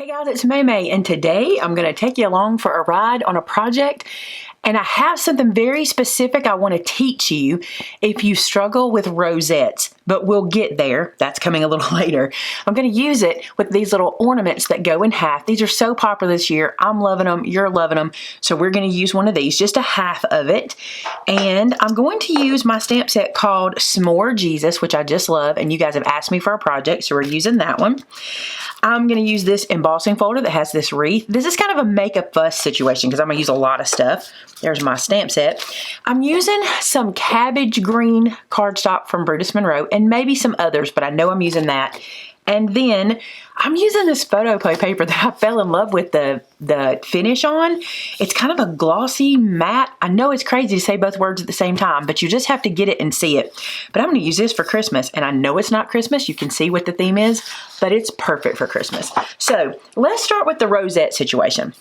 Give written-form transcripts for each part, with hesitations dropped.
Hey guys, it's Maymay, and today I'm going to take you along for a ride on a project, and I have something very specific I want to teach you if you struggle with rosettes, but we'll get there. That's coming a little later. I'm going to use it with these little ornaments that go in half. These are so popular this year. I'm loving them. You're loving them. So we're going to use one of these, just a half of it. And I'm going to use my stamp set called S'more Jesus, which I just love, and you guys have asked me for a project, so we're using that one. I'm going to use this embossing folder that has this wreath. This is kind of a make a fuss situation because I'm going to use a lot of stuff. There's my stamp set. I'm using some cabbage green cardstock from Brutus Monroe and maybe some others, but I know I'm using that. And then I'm using this photo play paper that I fell in love with the finish on. It's kind of a glossy matte. I know it's crazy to say both words at the same time, but you just have to get it and see it. But I'm going to use this for Christmas, and I know it's not Christmas. You can see what the theme is, but it's perfect for Christmas. So let's start with the rosette situation.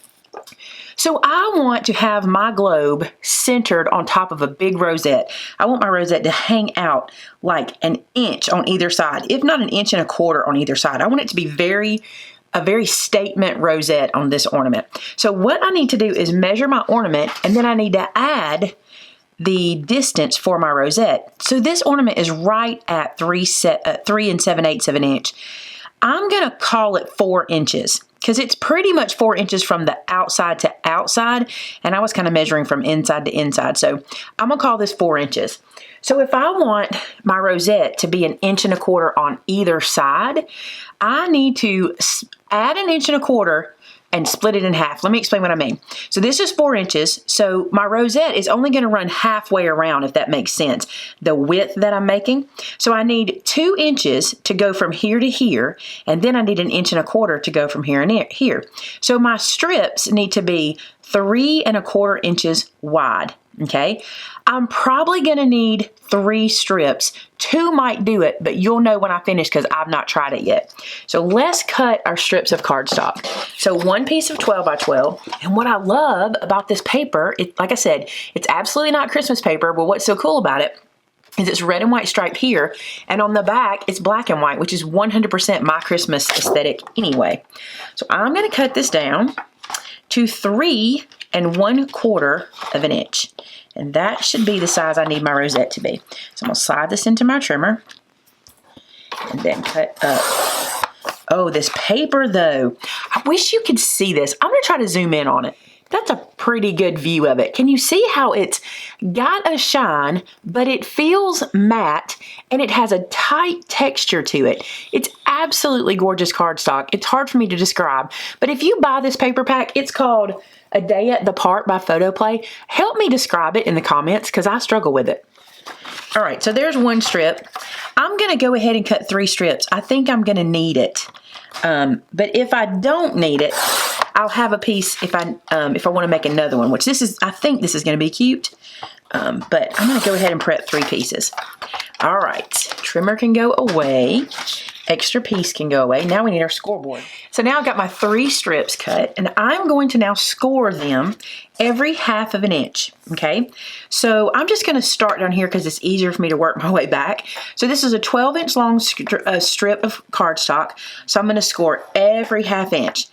So I want to have my globe centered on top of a big rosette. I want my rosette to hang out like an inch on either side, if not an inch and a quarter on either side. I want it to be a very statement rosette on this ornament. So what I need to do is measure my ornament, and then I need to add the distance for my rosette. So this ornament is right at 3 7/8 of an inch. I'm going to call it 4 inches. Because it's pretty much 4 inches from the outside to outside, and I was kind of measuring from inside to inside. So I'm going to call this 4 inches. So if I want my rosette to be 1 1/4 inches on either side, I need to add 1 1/4 inches and split it in half. Let me explain what I mean. So this is 4 inches, so my rosette is only going to run halfway around, if that makes sense, the width that I'm making. So I need 2 inches to go from here to here, and then I need 1 1/4 inches to go from here and here. So my strips need to be 3 1/4 inches wide, okay? I'm probably going to need 3 strips. 2 might do it, but you'll know when I finish because I've not tried it yet. So let's cut our strips of cardstock. So 1 piece of 12 by 12. And what I love about this paper, like I said, it's absolutely not Christmas paper, but what's so cool about it is it's red and white striped here, and on the back it's black and white, which is 100% my Christmas aesthetic anyway. So I'm going to cut this down to 3 1/4 of an inch. And that should be the size I need my rosette to be. So I'm going to slide this into my trimmer and then cut up. Oh, this paper though. I wish you could see this. I'm going to try to zoom in on it. That's a pretty good view of it. Can you see how it's got a shine, but it feels matte and it has a tight texture to it? It's absolutely gorgeous cardstock. It's hard for me to describe, but if you buy this paper pack, it's called A Day at the Park by Photoplay. Help me describe it in the comments because I struggle with it. All right, so there's 1 strip. I'm going to go ahead and cut 3 strips. I think I'm going to need it. But if I don't need it, I'll have a piece if I want to make another one, which I think this is going to be cute. But I'm going to go ahead and prep 3 pieces. All right, trimmer can go away. Extra piece can go away. Now we need our scoreboard. So now I've got my 3 strips cut, and I'm going to now score them every 1/2 of an inch, okay? So I'm just going to start down here because it's easier for me to work my way back. So this is a 12-inch long strip of cardstock, so I'm going to score every 1/2 inch.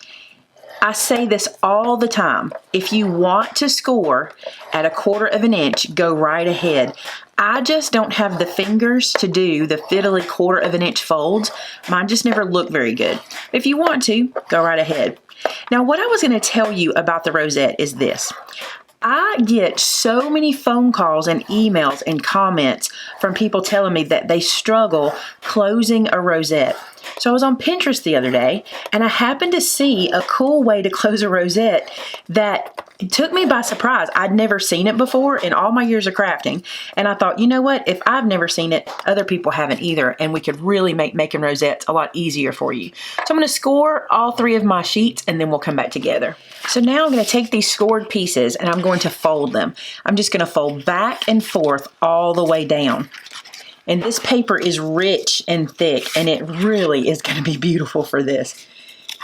I say this all the time. If you want to score at 1/4 of an inch, go right ahead. I just don't have the fingers to do the fiddly 1/4 of an inch folds. Mine just never look very good. If you want to, go right ahead. Now, what I was going to tell you about the rosette is this. I get so many phone calls and emails and comments from people telling me that they struggle closing a rosette. So I was on Pinterest the other day, and I happened to see a cool way to close a rosette that it took me by surprise. I'd never seen it before in all my years of crafting, and I thought, you know what? If I've never seen it, other people haven't either, and we could really make making rosettes a lot easier for you. So I'm going to score all 3 of my sheets, and then we'll come back together. So now I'm going to take these scored pieces, and I'm going to fold them. I'm just going to fold back and forth all the way down. And this paper is rich and thick, and it really is going to be beautiful for this.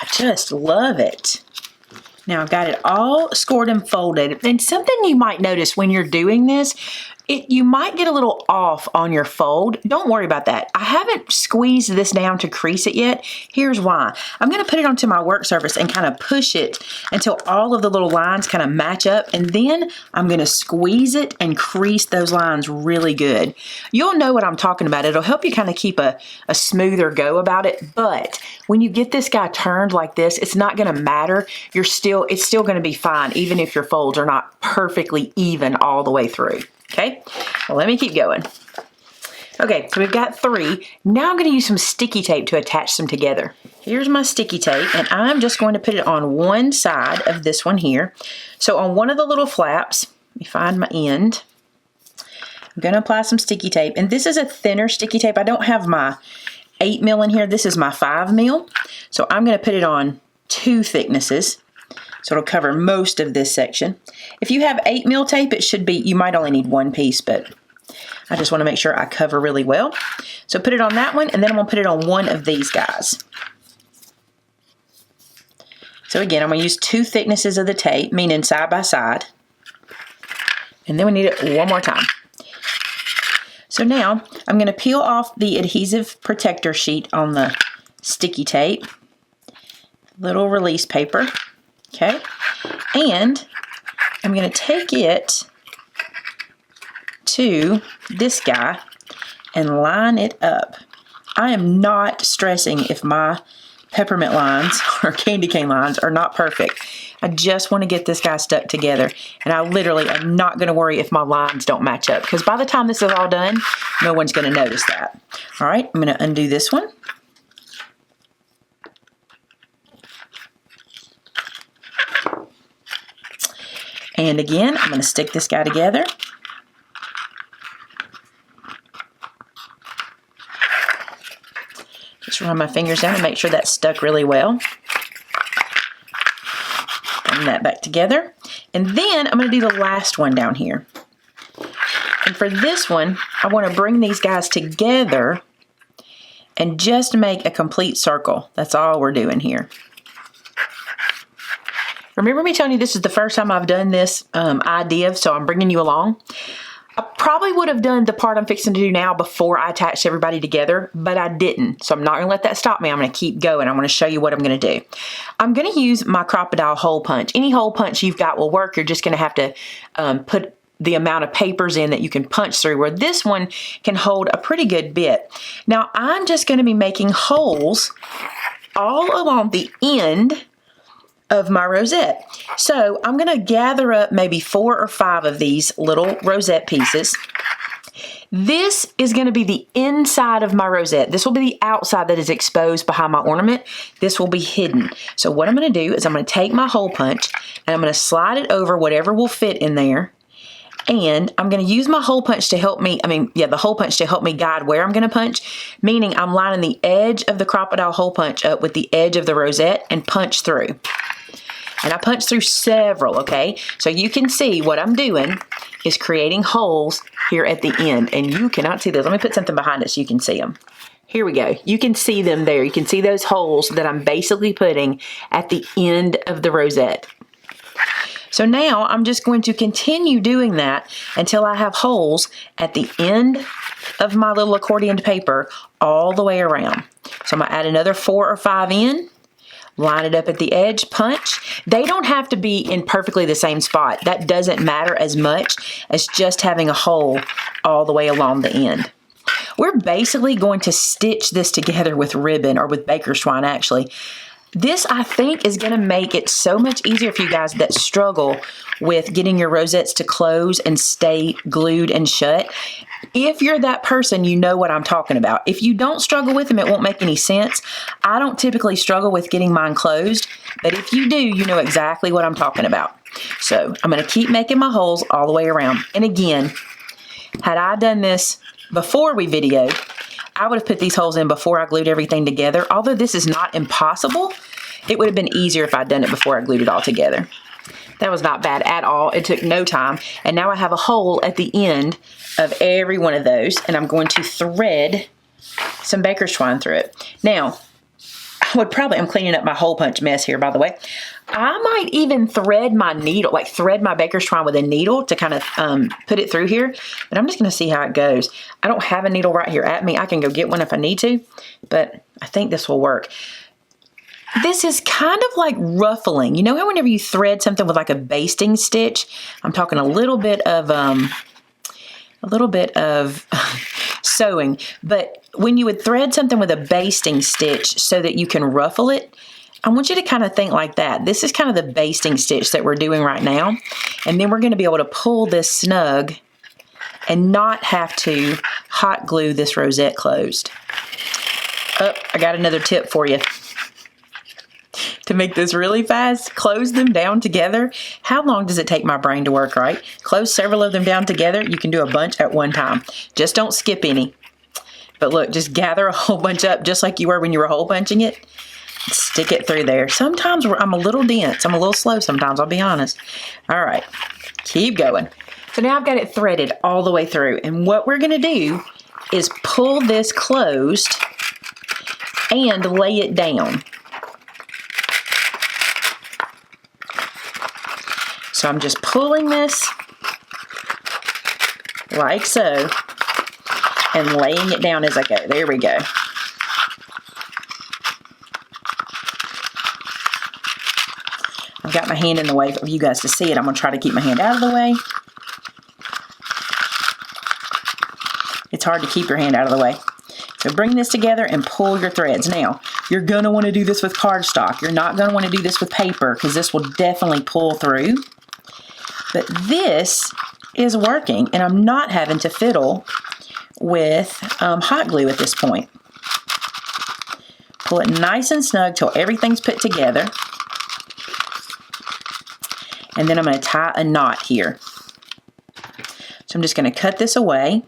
I just love it. Now I've got it all scored and folded. And something you might notice when you're doing this, You might get a little off on your fold. Don't worry about that. I haven't squeezed this down to crease it yet. Here's why. I'm going to put it onto my work surface and kind of push it until all of the little lines kind of match up, and then I'm going to squeeze it and crease those lines really good. You'll know what I'm talking about. It'll help you kind of keep a smoother go about it, but when you get this guy turned like this, it's not going to matter. It's still going to be fine, even if your folds are not perfectly even all the way through. Okay, well, let me keep going. Okay, so we've got 3. Now I'm going to use some sticky tape to attach them together. Here's my sticky tape, and I'm just going to put it on one side of this one here. So on one of the little flaps, let me find my end. I'm going to apply some sticky tape, and this is a thinner sticky tape. I don't have my 8 mil in here. This is my 5 mil. So I'm going to put it on 2 thicknesses. So it'll cover most of this section. If you have 8 mil tape, it should be, you might only need 1 piece, but I just want to make sure I cover really well. So put it on that one, and then I'm going to put it on one of these guys. So again, I'm going to use 2 thicknesses of the tape, meaning side by side. And then we need it one more time. So now I'm going to peel off the adhesive protector sheet on the sticky tape. Little release paper. Okay, and I'm going to take it to this guy and line it up. I am not stressing if my peppermint lines or candy cane lines are not perfect. I just want to get this guy stuck together, and I literally am not going to worry if my lines don't match up, because by the time this is all done, no one's going to notice that. All right, I'm going to undo this one. And again, I'm going to stick this guy together. Just run my fingers down and make sure that's stuck really well. Bring that back together. And then I'm going to do the last one down here. And for this one, I want to bring these guys together and just make a complete circle. That's all we're doing here. Remember me telling you this is the first time I've done this idea, so I'm bringing you along. I probably would have done the part I'm fixing to do now before I attached everybody together, but I didn't. So I'm not going to let that stop me. I'm going to keep going. I'm going to show you what I'm going to do. I'm going to use my crocodile hole punch. Any hole punch you've got will work. You're just going to have to put the amount of papers in that you can punch through, where this one can hold a pretty good bit. Now I'm just going to be making holes all along the end of my rosette. So I'm going to gather up maybe 4 or 5 of these little rosette pieces. This is going to be the inside of my rosette. This will be the outside that is exposed behind my ornament. This will be hidden. So what I'm going to do is I'm going to take my hole punch and I'm going to slide it over whatever will fit in there. And I'm going to use my hole punch to help me, the hole punch to help me guide where I'm going to punch, meaning I'm lining the edge of the crocodile hole punch up with the edge of the rosette and punch through. And I punch through several, okay? So you can see what I'm doing is creating holes here at the end. And you cannot see those. Let me put something behind it so you can see them. Here we go. You can see them there. You can see those holes that I'm basically putting at the end of the rosette. So now I'm just going to continue doing that until I have holes at the end of my little accordion paper all the way around. So I'm going to add another 4 or 5 in. Line it up at the edge, punch. They don't have to be in perfectly the same spot. That doesn't matter as much as just having a hole all the way along the end. We're basically going to stitch this together with ribbon, or with baker's twine actually. This, I think, is going to make it so much easier for you guys that struggle with getting your rosettes to close and stay glued and shut. If you're that person, you know what I'm talking about. If you don't struggle with them, it won't make any sense. I don't typically struggle with getting mine closed, but if you do, you know exactly what I'm talking about. So I'm going to keep making my holes all the way around. And again, had I done this before we videoed, I would have put these holes in before I glued everything together. Although this is not impossible, it would have been easier if I'd done it before I glued it all together. That was not bad at all. It took no time. And now I have a hole at the end of every one of those, and I'm going to thread some baker's twine through it. Now, would probably, I'm cleaning up my hole punch mess here, by the way. I might even thread my needle, like thread my baker's twine with a needle to kind of put it through here. But I'm just going to see how it goes. I don't have a needle right here at me. I can go get one if I need to, but I think this will work. This is kind of like ruffling. You know how whenever you thread something with like a basting stitch, I'm talking a little bit of sewing, but when you would thread something with a basting stitch so that you can ruffle it, I want you to kind of think like that. This is kind of the basting stitch that we're doing right now. And then we're going to be able to pull this snug and not have to hot glue this rosette closed. Oh, I got another tip for you. To make this really fast, close them down together. How long does it take my brain to work, right? Close several of them down together. You can do a bunch at one time. Just don't skip any. But look, just gather a whole bunch up just like you were when you were hole punching it. Stick it through there. Sometimes I'm a little dense. I'm a little slow sometimes, I'll be honest. All right, keep going. So now I've got it threaded all the way through. And what we're gonna do is pull this closed and lay it down. So I'm just pulling this like so and laying it down as I go. There we go. I've got my hand in the way for you guys to see it. I'm going to try to keep my hand out of the way. It's hard to keep your hand out of the way. So bring this together and pull your threads. Now, you're going to want to do this with cardstock. You're not going to want to do this with paper because this will definitely pull through. But this is working, and I'm not having to fiddle with hot glue at this point. Pull it nice and snug till everything's put together. And then I'm going to tie a knot here. So I'm just going to cut this away.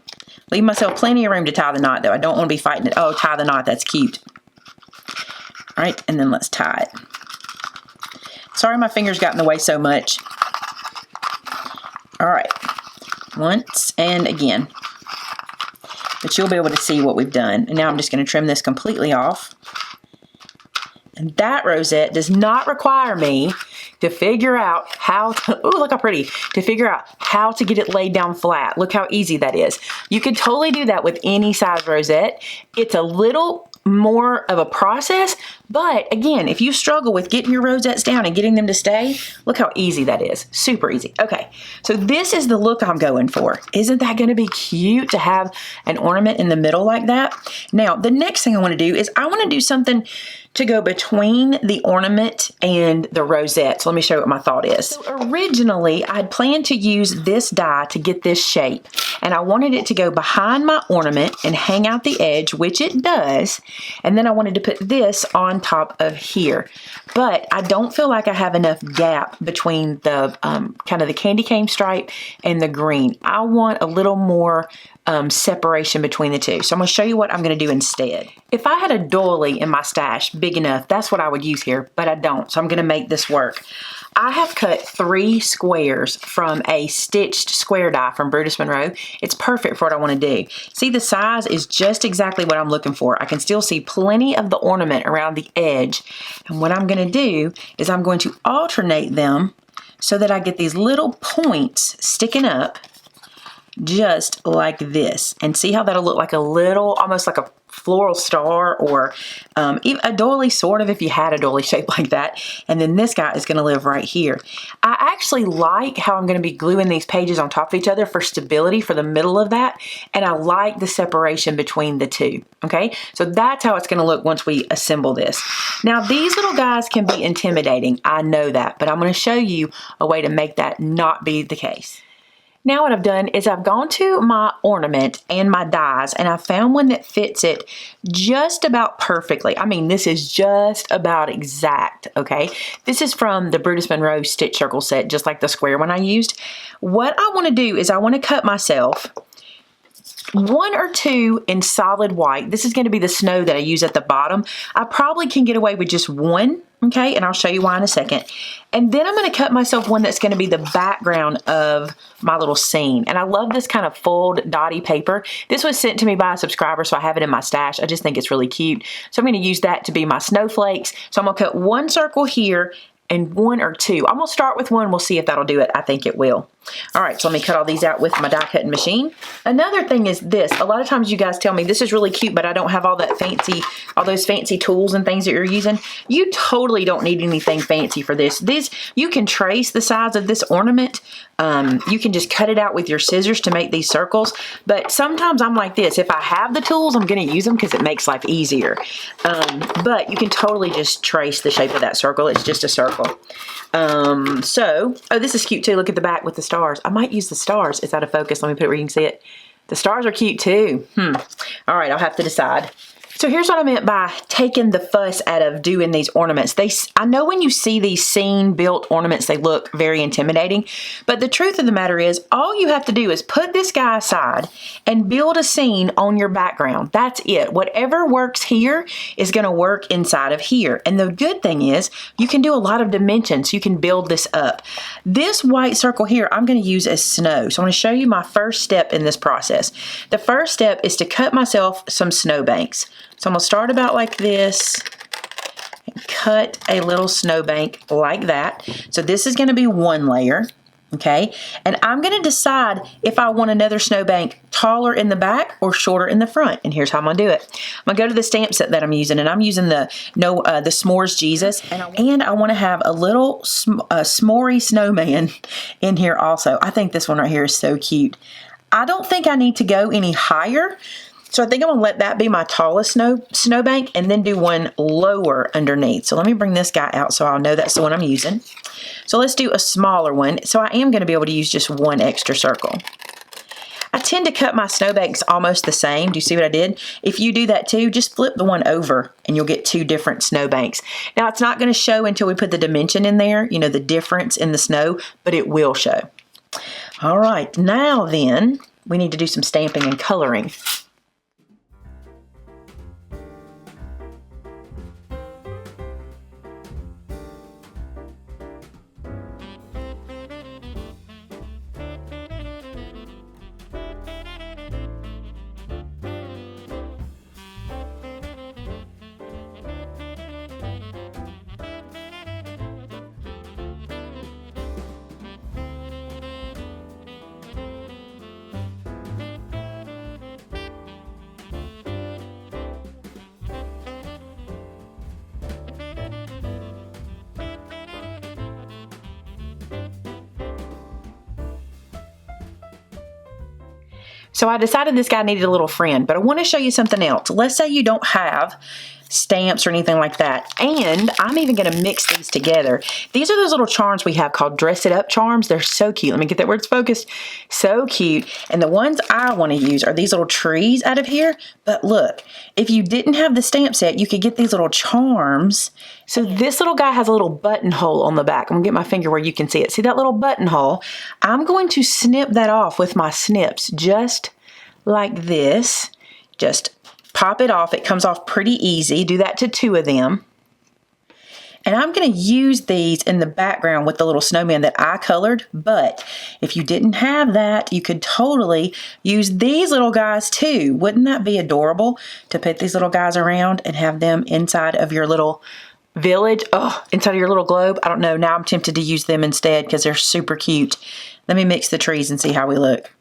Leave myself plenty of room to tie the knot, though. I don't want to be fighting it. Oh, tie the knot. That's cute. All right, and then let's tie it. Sorry my fingers got in the way so much. All right, once and again. But you'll be able to see what we've done. And now I'm just going to trim this completely off. And that rosette does not require me to figure out how to, oh, look how pretty, to figure out how to get it laid down flat. Look how easy that is. You could totally do that with any size rosette. It's a little more of a process, but again, if you struggle with getting your rosettes down and getting them to stay, look how easy that is. Super easy. Okay, so this is the look I'm going for. Isn't that going to be cute to have an ornament in the middle like that? Now, the next thing I want to do is I want to do something to go between the ornament and the rosette. So let me show you what my thought is. So originally, I had planned to use this die to get this shape, and I wanted it to go behind my ornament and hang out the edge, which it does, and then I wanted to put this on top of here. But I don't feel like I have enough gap between the kind of the candy cane stripe and the green. I want a little more separation between the two. So I'm going to show you what I'm going to do instead. If I had a doily in my stash big enough, that's what I would use here, but I don't. So I'm going to make this work. I have cut 3 squares from a stitched square die from Brutus Monroe. It's perfect for what I want to do. See, the size is just exactly what I'm looking for. I can still see plenty of the ornament around the edge. And what I'm going to do is I'm going to alternate them so that I get these little points sticking up just like this. And see how that'll look like a little, almost like a floral star, or even a doily, sort of, if you had a doily shape like that. And then this guy is going to live right here. I actually like how I'm going to be gluing these pages on top of each other for stability for the middle of that. And I like the separation between the two. Okay, so that's how it's going to look once we assemble this. Now, these little guys can be intimidating. I know that, but I'm going to show you a way to make that not be the case. Now what I've done is I've gone to my ornament and my dies, and I found one that fits it just about perfectly. I mean, this is just about exact, okay? This is from the Brutus Monroe Stitch Circle set, just like the square one I used. What I want to do is I want to cut myself 1 or 2 in solid white. This is going to be the snow that I use at the bottom. I probably can get away with just 1 Okay, and I'll show you why in a second. And then I'm going to cut myself one that's going to be the background of my little scene. And I love this kind of fold dotty paper. This was sent to me by a subscriber, so I have it in my stash. I just think it's really cute. So I'm going to use that to be my snowflakes. So I'm going to cut one circle here and one or two. I'm going to start with one. We'll see if that'll do it. I think it will. All right, so let me cut all these out with my die cutting machine. Another thing is this. A lot of times you guys tell me this is really cute, but I don't have all those fancy tools and things that you're using. You totally don't need anything fancy for this. You can trace the size of this ornament. You can just cut it out with your scissors to make these circles. But sometimes I'm like this. If I have the tools, I'm going to use them because it makes life easier. But you can totally just trace the shape of that circle. It's just a circle. Oh, this is cute too. Look at the back with the stars. I might use the stars. It's out of focus. Let me put it where you can see it. The stars are cute too. All right, I'll have to decide. So here's what I meant by taking the fuss out of doing these ornaments. I know when you see these scene built ornaments, they look very intimidating, but the truth of the matter is all you have to do is put this guy aside and build a scene on your background. That's it. Whatever works here is going to work inside of here. And the good thing is you can do a lot of dimensions. You can build this up. This white circle here, I'm going to use as snow. So I'm going to show you my first step in this process. The first step is to cut myself some snowbanks. So I'm going to start about like this and cut a little snowbank like that. So this is going to be one layer, okay? And I'm going to decide if I want another snowbank taller in the back or shorter in the front. And here's how I'm going to do it. I'm going to go to the stamp set that I'm using, and I'm using the S'mores Jesus. And I want to have a little s'morey snowman in here also. I think this one right here is so cute. I don't think I need to go any higher. So I think I'm going to let that be my tallest snowbank and then do one lower underneath. So let me bring this guy out so I'll know that's the one I'm using. So let's do a smaller one. So I am going to be able to use just one extra circle. I tend to cut my snowbanks almost the same. Do you see what I did? If you do that too, just flip the one over and you'll get two different snowbanks. Now it's not going to show until we put the dimension in there, you know, the difference in the snow, but it will show. All right, now then we need to do some stamping and coloring. So I decided this guy needed a little friend, but I want to show you something else. Let's say you don't have stamps or anything like that. And I'm even going to mix these together. These are those little charms we have called Dress It Up charms. They're so cute. Let me get that where it's focused. So cute. And the ones I want to use are these little trees out of here. But look, if you didn't have the stamp set, you could get these little charms. So this little guy has a little buttonhole on the back. I'm going to get my finger where you can see it. See that little buttonhole? I'm going to snip that off with my snips just like this. Just pop it off. It comes off pretty easy. Do that to two of them. And I'm going to use these in the background with the little snowman that I colored. But if you didn't have that, you could totally use these little guys too. Wouldn't that be adorable to put these little guys around and have them inside of your little village? Oh, inside of your little globe. I don't know. Now I'm tempted to use them instead because they're super cute. Let me mix the trees and see how we look.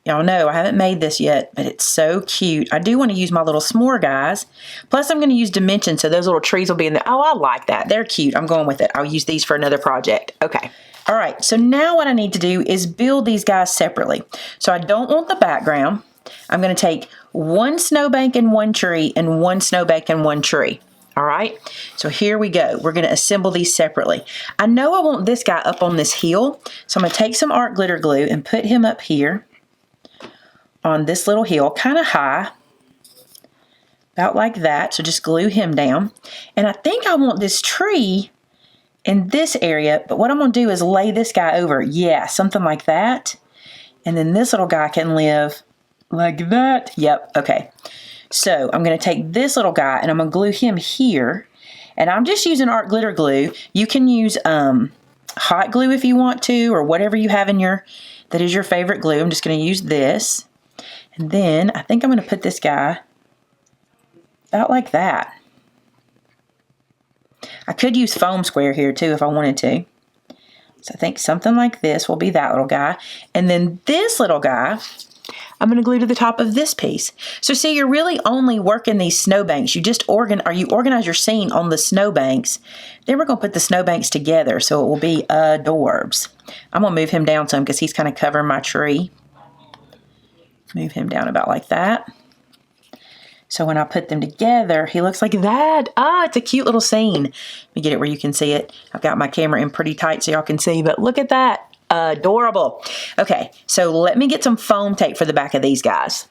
Y'all know I haven't made this yet, but it's so cute. I do want to use my little s'more guys. Plus, I'm going to use dimensions, so those little trees will be in there. Oh, I like that. They're cute. I'm going with it. I'll use these for another project. Okay. All right. So now what I need to do is build these guys separately. So I don't want the background. I'm going to take one snowbank and one tree and one snowbank and one tree. All right. So here we go. We're going to assemble these separately. I know I want this guy up on this hill. So I'm going to take some art glitter glue and put him up here on this little hill, kind of high, about like that. So just glue him down. And I think I want this tree in this area, but what I'm going to do is lay this guy over. Yeah, something like that. And then this little guy can live like that. Yep, okay. So I'm going to take this little guy and I'm going to glue him here. And I'm just using art glitter glue. You can use hot glue if you want to, or whatever you have in your, that is your favorite glue. I'm just going to use this. And then I think I'm going to put this guy about like that. I could use foam square here too if I wanted to. So I think something like this will be that little guy. And then this little guy, I'm going to glue to the top of this piece. So see, you're really only working these snowbanks. You just organize your scene on the snowbanks. Then we're going to put the snowbanks together so it will be adorbs. I'm going to move him down some because he's kind of covering my tree. Move him down about like that. So when I put them together, he looks like that. Ah, it's a cute little scene. Let me get it where you can see it. I've got my camera in pretty tight so y'all can see, but look at that. Adorable. Okay, so let me get some foam tape for the back of these guys.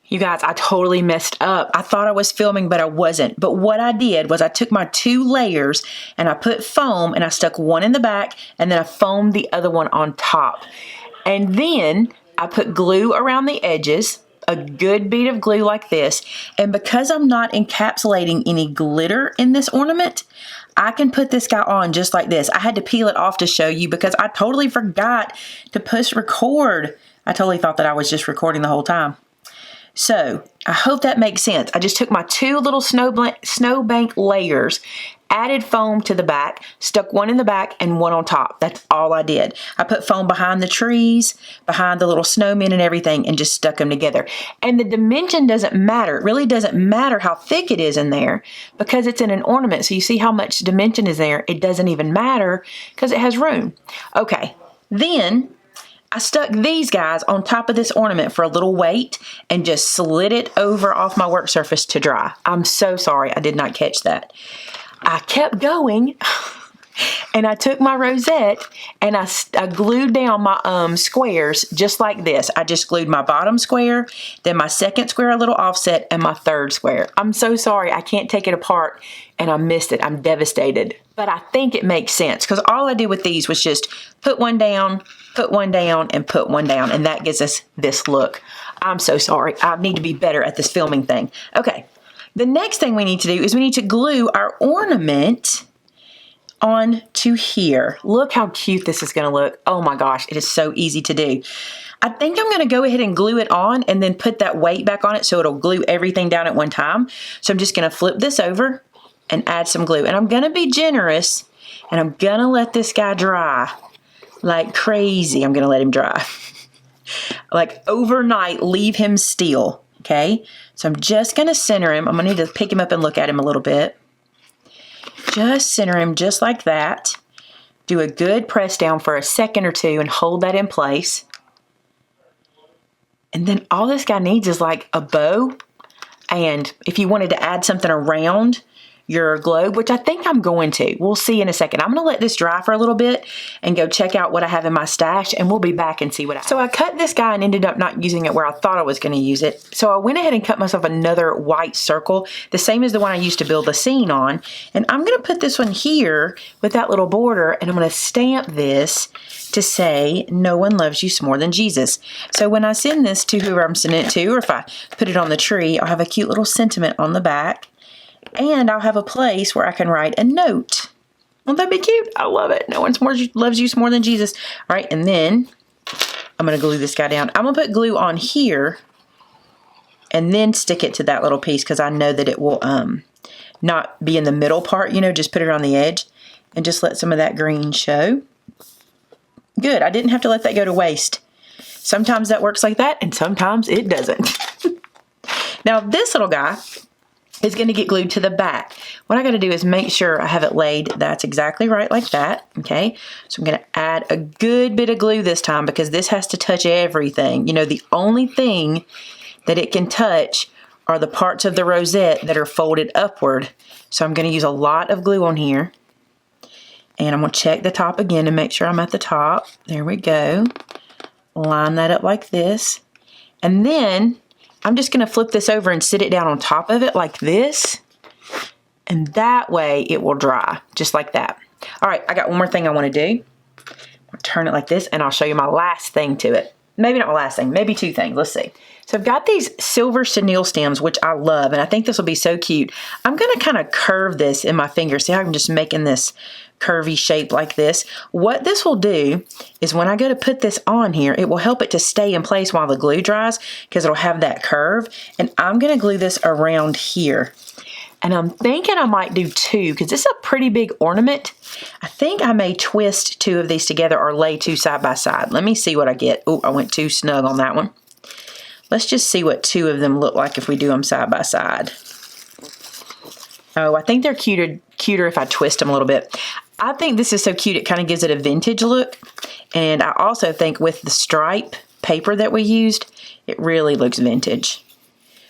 You guys, I totally messed up. I thought I was filming, but I wasn't. But what I did was I took my 2 layers and I put foam and I stuck one in the back and then I foamed the other one on top. And then I put glue around the edges, a good bead of glue like this. And because I'm not encapsulating any glitter in this ornament, I can put this guy on just like this. I had to peel it off to show you because I totally forgot to push record. I totally thought that I was just recording the whole time. So I hope that makes sense. I just took my 2 little snowbank layers, added foam to the back, stuck one in the back and one on top. That's all I did. I put foam behind the trees, behind the little snowmen and everything, and just stuck them together. And the dimension doesn't matter. It really doesn't matter how thick it is in there because it's in an ornament. So you see how much dimension is there. It doesn't even matter because it has room. Okay, then I stuck these guys on top of this ornament for a little weight and just slid it over off my work surface to dry. I'm so sorry I did not catch that. I kept going and I took my rosette and I glued down my squares just like this. I just glued my bottom square, then my second square a little offset, and my third square. I'm so sorry I can't take it apart and I missed it. I'm devastated. But I think it makes sense because all I did with these was just put one down, put one down, and put one down, and that gives us this look. I'm so sorry. I need to be better at this filming thing. Okay. The next thing we need to do is we need to glue our ornament onto here. Look how cute this is going to look. Oh my gosh, it is so easy to do. I think I'm going to go ahead and glue it on and then put that weight back on it so it'll glue everything down at one time. So I'm just going to flip this over and add some glue. And I'm going to be generous and I'm going to let this guy dry like crazy. I'm going to let him dry. Like overnight, leave him still. Okay, so I'm just going to center him. I'm going to need to pick him up and look at him a little bit. Just center him just like that. Do a good press down for a second or two and hold that in place. And then all this guy needs is like a bow. And if you wanted to add something around your globe, which I think I'm going to. We'll see in a second. I'm going to let this dry for a little bit and go check out what I have in my stash, and we'll be back and see what I have. So I cut this guy and ended up not using it where I thought I was going to use it. So I went ahead and cut myself another white circle, the same as the one I used to build the scene on. And I'm going to put this one here with that little border, and I'm going to stamp this to say, no one loves you more than Jesus. So when I send this to whoever I'm sending it to, or if I put it on the tree, I'll have a cute little sentiment on the back. And I'll have a place where I can write a note. Won't that be cute? I love it. No one loves you more than Jesus. All right, and then I'm going to glue this guy down. I'm going to put glue on here and then stick it to that little piece because I know that it will not be in the middle part, you know, just put it on the edge and just let some of that green show. Good. I didn't have to let that go to waste. Sometimes that works like that and sometimes it doesn't. Now this little guy is going to get glued to the back. What I got to do is make sure I have it laid that's exactly right like that, okay? So I'm going to add a good bit of glue this time because this has to touch everything. You know, the only thing that it can touch are the parts of the rosette that are folded upward. So I'm going to use a lot of glue on here. And I'm going to check the top again to make sure I'm at the top. There we go. Line that up like this. And then I'm just going to flip this over and sit it down on top of it like this. And that way it will dry, just like that. All right, I got one more thing I want to do. I'll turn it like this, and I'll show you my last thing to it. maybe not my last thing, maybe two things. Let's see. So I've got these silver chenille stems, which I love, and I think this will be so cute. I'm going to kind of curve this in my finger. See how I'm just making this curvy shape like this? What this will do is when I go to put this on here, it will help it to stay in place while the glue dries because it'll have that curve. And I'm going to glue this around here. And I'm thinking I might do two because this is a pretty big ornament. I think I may twist two of these together or lay two side by side. Let me see what I get. Oh, I went too snug on that one. Let's just see what two of them look like if we do them side by side. Oh, I think they're cuter if I twist them a little bit. I think this is so cute, it kind of gives it a vintage look. And I also think with the stripe paper that we used, it really looks vintage.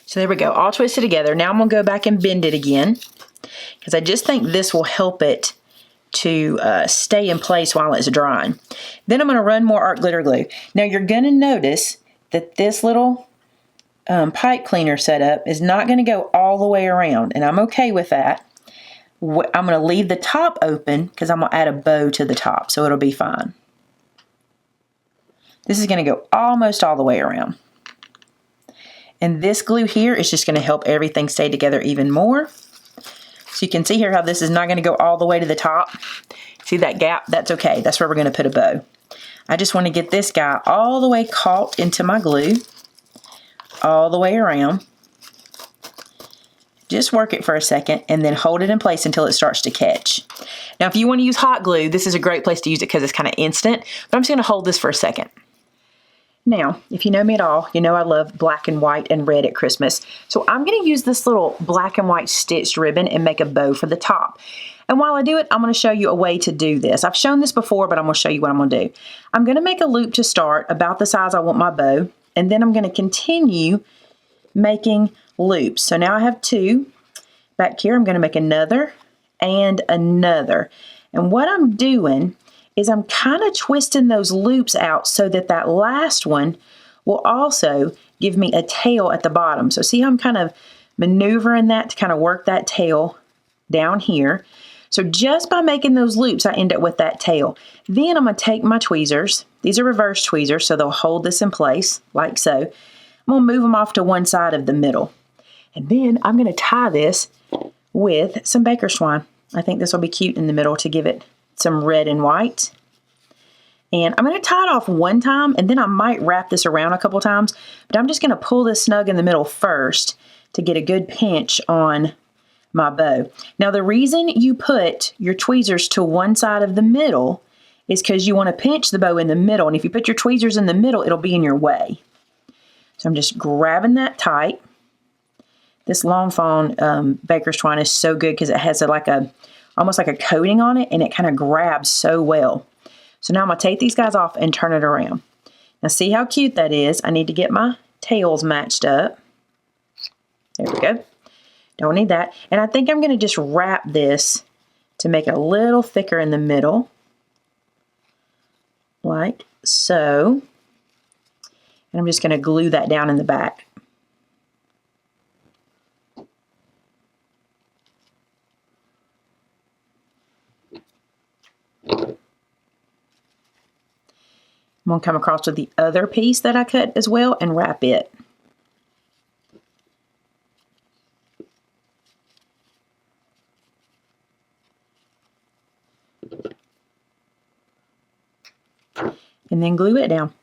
So there we go, all twisted together. Now I'm going to go back and bend it again because I just think this will help it to stay in place while it's drying. Then I'm going to run more art glitter glue. Now you're going to notice that this little pipe cleaner setup is not going to go all the way around, and I'm okay with that. I'm going to leave the top open because I'm going to add a bow to the top, so it'll be fine. This is going to go almost all the way around. And this glue here is just going to help everything stay together even more. So you can see here how this is not going to go all the way to the top. See that gap? That's okay. That's where we're going to put a bow. I just want to get this guy all the way caught into my glue, all the way around. Just work it for a second and then hold it in place until it starts to catch. Now, if you want to use hot glue, this is a great place to use it because it's kind of instant, but I'm just going to hold this for a second. Now, if you know me at all, you know I love black and white and red at Christmas. So I'm going to use this little black and white stitched ribbon and make a bow for the top. And while I do it, I'm going to show you a way to do this. I've shown this before, but I'm going to show you what I'm going to do. I'm going to make a loop to start about the size I want my bow, and then I'm going to continue making loops. So now I have two. Back here, I'm going to make another and another. And what I'm doing is I'm kind of twisting those loops out so that that last one will also give me a tail at the bottom. So see how I'm kind of maneuvering that to kind of work that tail down here. So just by making those loops, I end up with that tail. Then I'm going to take my tweezers. These are reverse tweezers, so they'll hold this in place like so. I'm going to move them off to one side of the middle. And then I'm going to tie this with some baker's twine. I think this will be cute in the middle to give it some red and white. And I'm going to tie it off one time, and then I might wrap this around a couple times, but I'm just going to pull this snug in the middle first to get a good pinch on my bow. Now, the reason you put your tweezers to one side of the middle is because you want to pinch the bow in the middle, and if you put your tweezers in the middle, it'll be in your way. So I'm just grabbing that tight. This long fawn baker's twine is so good because it has almost like a coating on it, and it kind of grabs so well. So now I'm going to take these guys off and turn it around. Now see how cute that is? I need to get my tails matched up. There we go. Don't need that. And I think I'm going to just wrap this to make it a little thicker in the middle. Like so. And I'm just going to glue that down in the back. I'm going to come across with the other piece that I cut as well and wrap it. And then glue it down.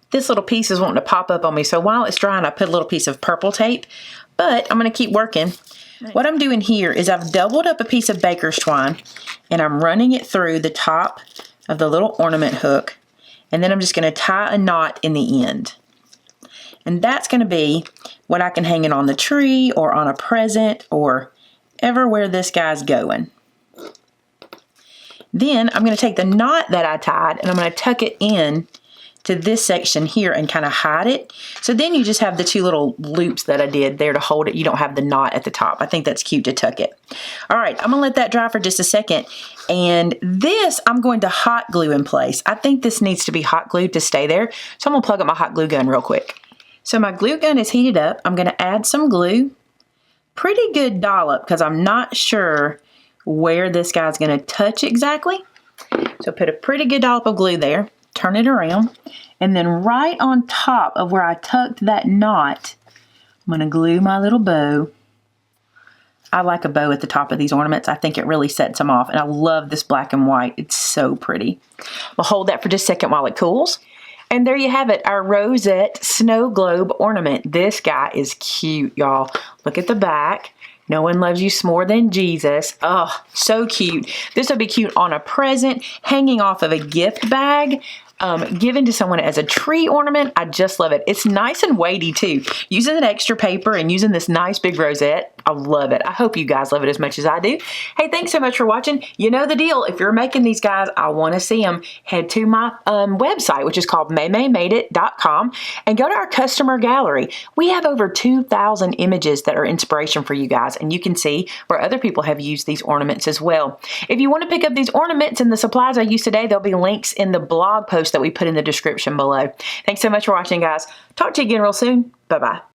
This little piece is wanting to pop up on me, so while it's drying, I put a little piece of purple tape, but I'm going to keep working. Nice. What I'm doing here is I've doubled up a piece of baker's twine, and I'm running it through the top of the little ornament hook, and then I'm just going to tie a knot in the end. And that's going to be what I can hang it on the tree or on a present or everywhere this guy's going. Then I'm going to take the knot that I tied and I'm going to tuck it in to this section here and kind of hide it. So then you just have the two little loops that I did there to hold it. You don't have the knot at the top. I think that's cute to tuck it. All right, I'm gonna let that dry for just a second. And this I'm going to hot glue in place. I think this needs to be hot glued to stay there. So I'm gonna plug up my hot glue gun real quick. So my glue gun is heated up. I'm gonna add some glue. Pretty good dollop because I'm not sure where this guy's gonna touch exactly. So put a pretty good dollop of glue there. turn it around. And then right on top of where I tucked that knot, I'm going to glue my little bow. I like a bow at the top of these ornaments. I think it really sets them off. And I love this black and white. It's so pretty. We'll hold that for just a second while it cools. And there you have it, our Rosette Snow Globe ornament. This guy is cute, y'all. Look at the back. No one loves you more than Jesus. Oh, so cute. This would be cute on a present, hanging off of a gift bag, given to someone as a tree ornament. I just love it. It's nice and weighty too. Using an extra paper and using this nice big rosette, I love it. I hope you guys love it as much as I do. Hey, thanks so much for watching. You know the deal. If you're making these guys, I want to see them. Head to my website, which is called MaymayMadeIt.com, and go to our customer gallery. We have over 2,000 images that are inspiration for you guys, and you can see where other people have used these ornaments as well. If you want to pick up these ornaments and the supplies I used today, there'll be links in the blog post that we put in the description below. Thanks so much for watching, guys. Talk to you again real soon. Bye-bye.